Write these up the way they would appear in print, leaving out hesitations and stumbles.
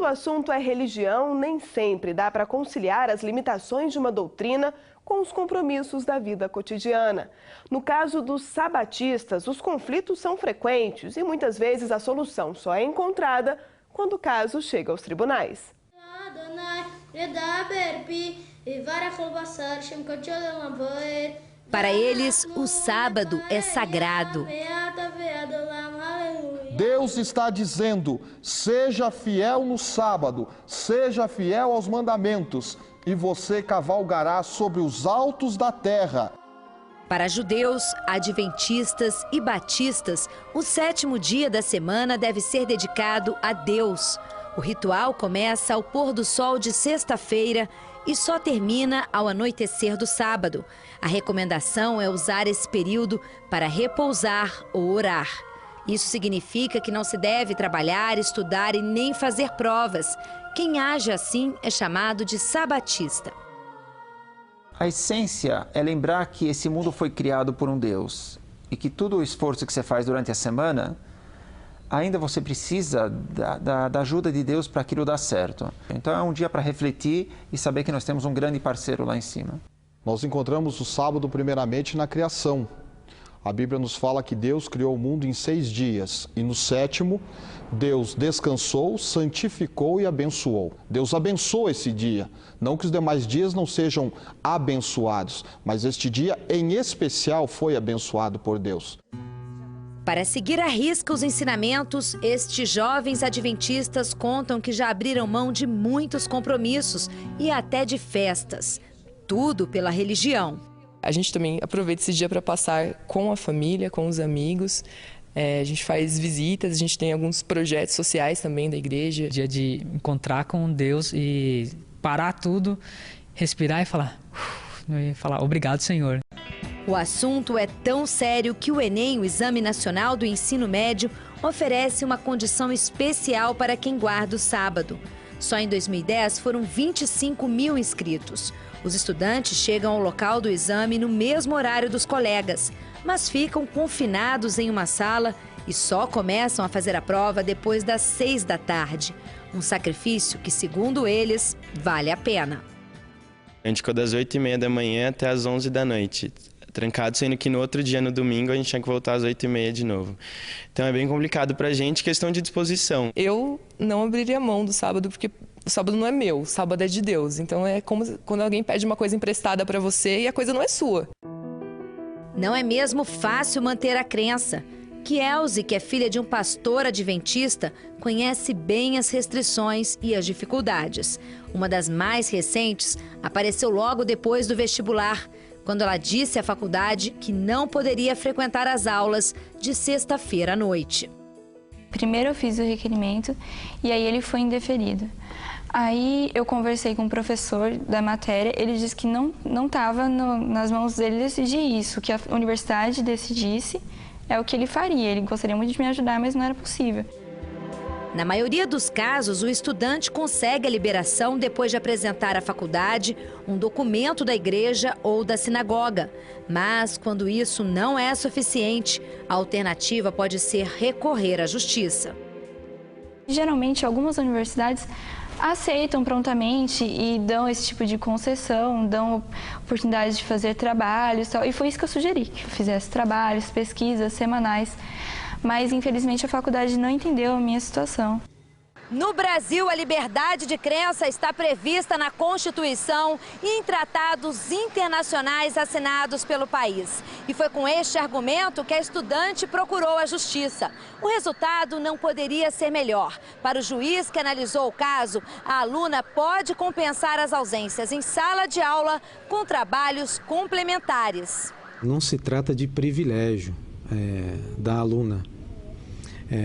Quando o assunto é religião, nem sempre dá para conciliar as limitações de uma doutrina com os compromissos da vida cotidiana. No caso dos sabatistas, os conflitos são frequentes e muitas vezes a solução só é encontrada quando o caso chega aos tribunais. Para eles, o sábado é sagrado. Deus está dizendo: seja fiel no sábado, seja fiel aos mandamentos, e você cavalgará sobre os altos da terra. Para judeus, adventistas e batistas, o 7º dia da semana deve ser dedicado a Deus. O ritual começa ao pôr do sol de sexta-feira e só termina ao anoitecer do sábado. A recomendação é usar esse período para repousar ou orar. Isso significa que não se deve trabalhar, estudar e nem fazer provas. Quem age assim é chamado de sabatista. A essência é lembrar que esse mundo foi criado por um Deus e que todo o esforço que você faz durante a semana, ainda você precisa da ajuda de Deus para aquilo dar certo. Então é um dia para refletir e saber que nós temos um grande parceiro lá em cima. Nós encontramos o sábado primeiramente na criação. A Bíblia nos fala que Deus criou o mundo em 6 dias e no 7º, Deus descansou, santificou e abençoou. Deus abençoa esse dia. Não que os demais dias não sejam abençoados, mas este dia em especial foi abençoado por Deus. Para seguir à risca os ensinamentos, estes jovens adventistas contam que já abriram mão de muitos compromissos e até de festas. Tudo pela religião. A gente também aproveita esse dia para passar com a família, com os amigos. A gente faz visitas, a gente tem alguns projetos sociais também da igreja. Dia de encontrar com Deus e parar tudo, respirar e falar obrigado, Senhor. O assunto é tão sério que o Enem, o Exame Nacional do Ensino Médio, oferece uma condição especial para quem guarda o sábado. Só em 2010 foram 25 mil inscritos. Os estudantes chegam ao local do exame no mesmo horário dos colegas, mas ficam confinados em uma sala e só começam a fazer a prova depois das 6 da tarde. Um sacrifício que, segundo eles, vale a pena. A gente ficou das 8h30 da manhã até as 11 da noite, trancado, sendo que no outro dia, no domingo, a gente tinha que voltar às 8h30 de novo. Então é bem complicado pra gente, questão de disposição. Eu não abriria mão do sábado, porque o sábado não é meu, o sábado é de Deus. Então é como quando alguém pede uma coisa emprestada para você e a coisa não é sua. Não é mesmo fácil manter a crença. Kielze, que é filha de um pastor adventista, conhece bem as restrições e as dificuldades. Uma das mais recentes apareceu logo depois do vestibular, quando ela disse à faculdade que não poderia frequentar as aulas de sexta-feira à noite. Primeiro eu fiz o requerimento e aí ele foi indeferido. Aí eu conversei com o professor da matéria, ele disse que não estava nas mãos dele decidir isso, que a universidade decidisse é o que ele faria. Ele gostaria muito de me ajudar, mas não era possível. Na maioria dos casos, o estudante consegue a liberação depois de apresentar à faculdade um documento da igreja ou da sinagoga. Mas, quando isso não é suficiente, a alternativa pode ser recorrer à justiça. Geralmente, algumas universidades aceitam prontamente e dão esse tipo de concessão, dão oportunidade de fazer trabalhos e tal. E foi isso que eu sugeri, que eu fizesse trabalhos, pesquisas semanais. Mas, infelizmente, a faculdade não entendeu a minha situação. No Brasil, a liberdade de crença está prevista na Constituição e em tratados internacionais assinados pelo país. E foi com este argumento que a estudante procurou a justiça. O resultado não poderia ser melhor. Para o juiz que analisou o caso, a aluna pode compensar as ausências em sala de aula com trabalhos complementares. Não se trata de privilégio da aluna.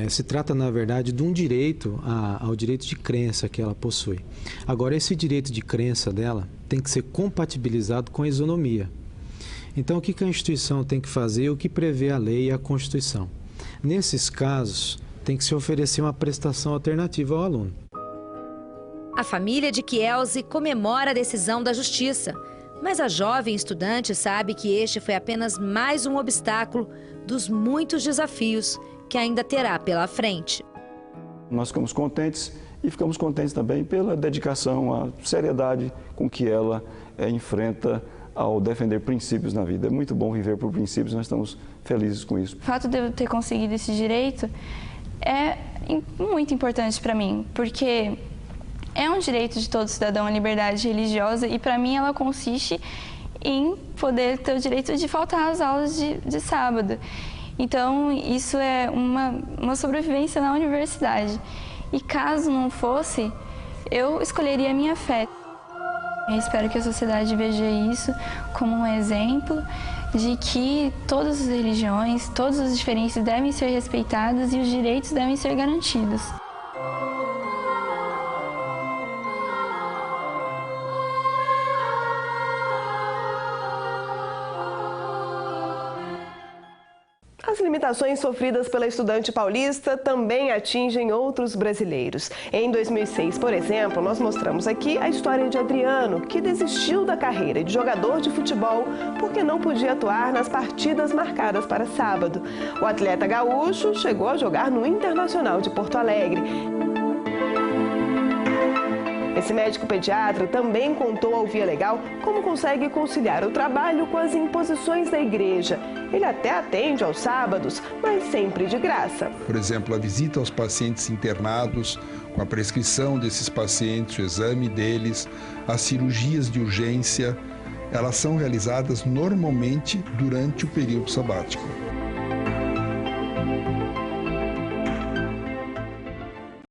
Se trata, na verdade, de um direito ao direito de crença que ela possui. Agora, esse direito de crença dela tem que ser compatibilizado com a isonomia. Então, o que a instituição tem que fazer? O que prevê a lei e a Constituição? Nesses casos, tem que se oferecer uma prestação alternativa ao aluno. A família de Kielze comemora a decisão da justiça, mas a jovem estudante sabe que este foi apenas mais um obstáculo dos muitos desafios que ainda terá pela frente. Nós ficamos contentes e ficamos contentes também pela dedicação, a seriedade com que ela enfrenta ao defender princípios na vida. É muito bom viver por princípios, nós estamos felizes com isso. O fato de eu ter conseguido esse direito é muito importante para mim, porque é um direito de todo cidadão a liberdade religiosa e para mim ela consiste em poder ter o direito de faltar às aulas de sábado. Então isso é uma sobrevivência na universidade. E caso não fosse, eu escolheria a minha fé. Eu espero que a sociedade veja isso como um exemplo de que todas as religiões, todas as diferenças devem ser respeitadas e os direitos devem ser garantidos. As limitações sofridas pela estudante paulista também atingem outros brasileiros. Em 2006, por exemplo, nós mostramos aqui a história de Adriano, que desistiu da carreira de jogador de futebol porque não podia atuar nas partidas marcadas para sábado. O atleta gaúcho chegou a jogar no Internacional de Porto Alegre. Esse médico pediatra também contou ao Via Legal como consegue conciliar o trabalho com as imposições da igreja. Ele até atende aos sábados, mas sempre de graça. Por exemplo, a visita aos pacientes internados, com a prescrição desses pacientes, o exame deles, as cirurgias de urgência, elas são realizadas normalmente durante o período sabático.